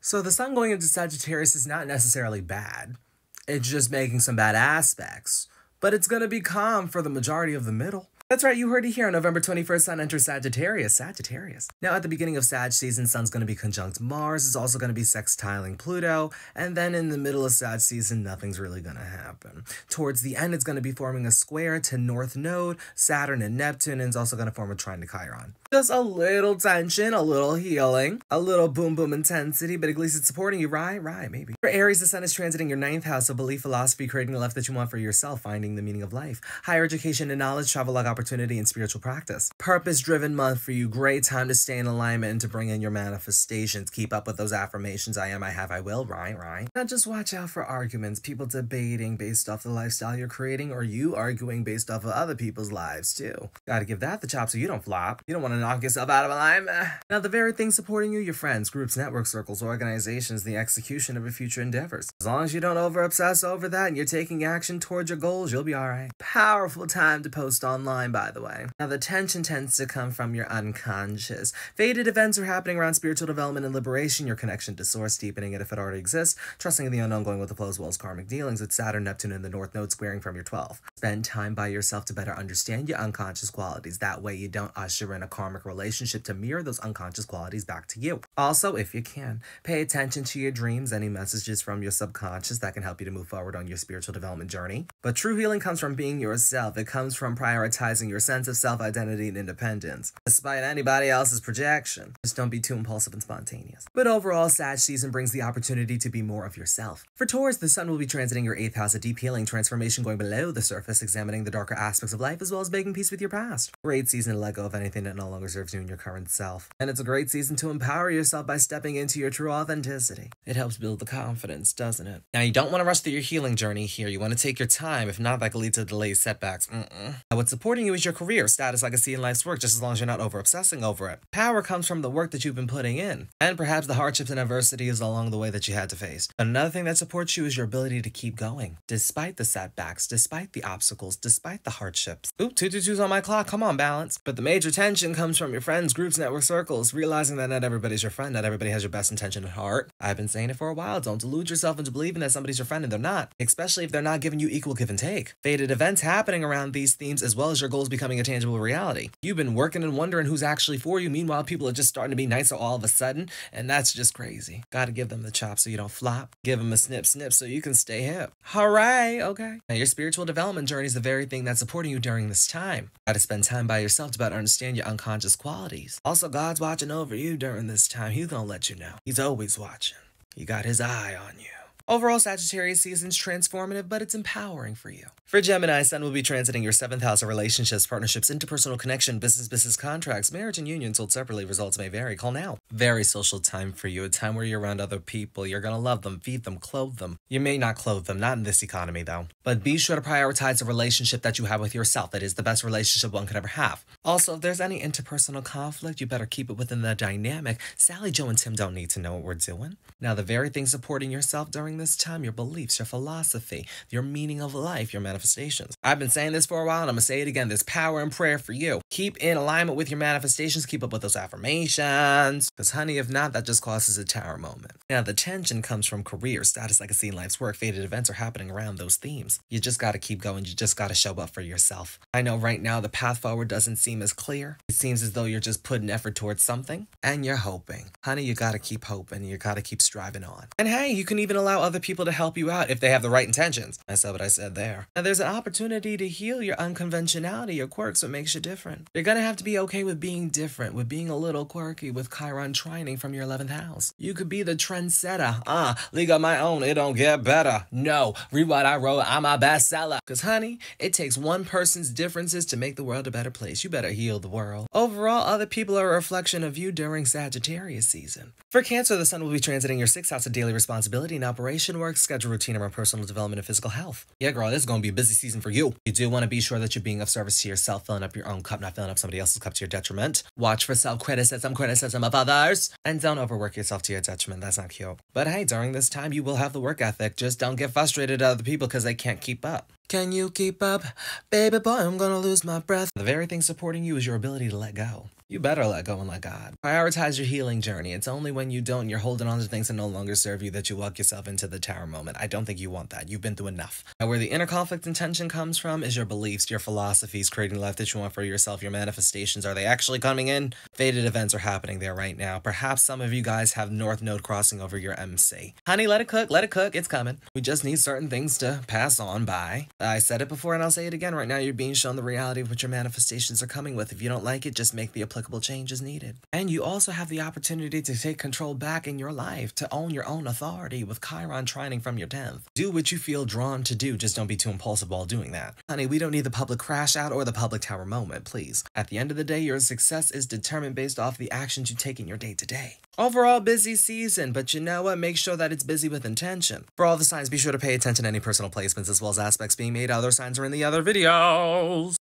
So the sun going into Sagittarius is not necessarily bad. It's just making some bad aspects. But it's going to be calm for the majority of the middle. That's right, you heard it here. On November 21st, Sun enters Sagittarius. Now, at the beginning of Sag season, Sun's going to be conjunct Mars. It's also going to be sextiling Pluto. And then in the middle of Sag season, nothing's really going to happen. Towards the end, it's going to be forming a square to North Node, Saturn, and Neptune. And it's also going to form a trine to Chiron. Just a little tension, a little healing, a little boom boom intensity, but at least it's supporting you, right? Right, maybe. For Aries, the Sun is transiting your 9th house of belief, philosophy, creating the life that you want for yourself, finding the meaning of life, higher education and knowledge, travel luck, opportunity, and spiritual practice. Purpose-driven month for you. Great time to stay in alignment and to bring in your manifestations. Keep up with those affirmations. I am, I have, I will. Right. Now just watch out for arguments, people debating based off the lifestyle you're creating, or you arguing based off of other people's lives too. Gotta give that the chop so you don't flop. You don't want to knock yourself out of alignment. Now the very thing supporting you, your friends, groups, network circles, organizations, the execution of your future endeavors. As long as you don't over-obsess over that and you're taking action towards your goals, you'll be alright. Powerful time to post online, by the way. Now the tension tends to come from your unconscious. Fated events are happening around spiritual development and liberation, your connection to source, deepening it if it already exists, trusting in the unknown, going with the flow as well as karmic dealings with Saturn, Neptune, and the North Node squaring from your 12th. Spend time by yourself to better understand your unconscious qualities. That way you don't usher in a karmic relationship to mirror those unconscious qualities back to you. Also, if you can, pay attention to your dreams, any messages from your subconscious that can help you to move forward on your spiritual development journey. But true healing comes from being yourself. It comes from prioritizing your sense of self-identity and independence, despite anybody else's projection. Just don't be too impulsive and spontaneous. But overall, Sag season brings the opportunity to be more of yourself. For Taurus, the Sun will be transiting your 8th house, a deep healing transformation going below the surface, examining the darker aspects of life as well as making peace with your past. Great season to let go of anything that no longer serves you in your current self. And it's a great season to empower yourself by stepping into your true authenticity. It helps build the confidence, doesn't it? Now, you don't want to rush through your healing journey here. You want to take your time. If not, that could lead to delays, setbacks. Now, what's supporting you is your career, status, legacy, and life's work, just as long as you're not over-obsessing over it. Power comes from the work that you've been putting in, and perhaps the hardships and adversities along the way that you had to face. Another thing that supports you is your ability to keep going, despite the setbacks, despite the obstacles, despite the hardships. Oop, 222's on my clock. Come on, balance. But the major tension comes from your friends, groups, network circles, realizing that not everybody's your friend, not everybody has your best intention at heart. I've been saying it for a while. Don't delude yourself into believing that somebody's your friend and they're not, especially if they're not giving you equal give and take. Fated events happening around these themes as well as your goals becoming a tangible reality. You've been working and wondering who's actually for you. Meanwhile, people are just starting to be nicer all of a sudden, and that's just crazy. Gotta give them the chop so you don't flop. Give them a snip so you can stay hip. Hooray, okay. Now, your spiritual development journey is the very thing that's supporting you during this time. Gotta spend time by yourself to better understand your unconscious qualities. Also, God's watching over you during this time. He's gonna let you know. He's always watching. He got his eye on you. Overall, Sagittarius season's transformative, but it's empowering for you. For Gemini, Sun will be transiting your 7th house of relationships, partnerships, interpersonal connection, business contracts, marriage and union sold separately. Results may vary. Call now. Very social time for you, a time where you're around other people. You're gonna love them, feed them, clothe them. You may not clothe them, not in this economy though. But be sure to prioritize the relationship that you have with yourself. That is the best relationship one could ever have. Also, if there's any interpersonal conflict, you better keep it within the dynamic. Sally, Joe, and Tim don't need to know what we're doing. Now, the very thing supporting yourself during this time, your beliefs, your philosophy, your meaning of life, your manifestations. I've been saying this for a while and I'm gonna say it again. There's power in prayer for you. Keep in alignment with your manifestations. Keep up with those affirmations. Because honey, if not, that just causes a tower moment. Now, the tension comes from career, status, legacy, and life's work. Fated events are happening around those themes. You just gotta keep going. You just gotta show up for yourself. I know right now the path forward doesn't seem as clear. It seems as though you're just putting effort towards something and you're hoping. Honey, you gotta keep hoping. You gotta keep striving on. And hey, you can even allow other people to help you out if they have the right intentions. I said what I said there. Now, there's an opportunity to heal your unconventionality, your quirks, what makes you different. You're gonna have to be okay with being different, with being a little quirky, with Chiron trining from your 11th house. You could be the trendsetter. League of my own, it don't get better. No, read what I wrote, I'm a bestseller. Cause honey, it takes one person's differences to make the world a better place. You better heal the world. Overall, other people are a reflection of you during Sagittarius season. For Cancer, the Sun will be transiting your 6th house of daily responsibility and operation work, schedule, routine around personal development and physical health. Yeah, girl, this is going to be a busy season for you. You do want to be sure that you're being of service to yourself, filling up your own cup, not filling up somebody else's cup to your detriment. Watch for criticism of others, and don't overwork yourself to your detriment. That's not cute. But hey, during this time, you will have the work ethic. Just don't get frustrated at other people because they can't keep up. Can you keep up? Baby boy, I'm gonna lose my breath. The very thing supporting you is your ability to let go. You better let go and let God. Prioritize your healing journey. It's only when you don't, you're holding on to things that no longer serve you, that you walk yourself into the tower moment. I don't think you want that. You've been through enough. Now, where the inner conflict and tension comes from is your beliefs, your philosophies, creating the life that you want for yourself, your manifestations. Are they actually coming in? Fated events are happening there right now. Perhaps some of you guys have North Node crossing over your MC. Honey, let it cook, it's coming. We just need certain things to pass on by. I said it before and I'll say it again. Right now, you're being shown the reality of what your manifestations are coming with. If you don't like it, just make the applicable changes needed. And you also have the opportunity to take control back in your life, to own your own authority with Chiron trining from your 10th. Do what you feel drawn to do, just don't be too impulsive while doing that. Honey, we don't need the public crash out or the public tower moment, please. At the end of the day, your success is determined based off the actions you take in your day-to-day. Overall busy season, but you know what? Make sure that it's busy with intention. For all the signs, be sure to pay attention to any personal placements as well as aspects being made. Other signs are in the other videos.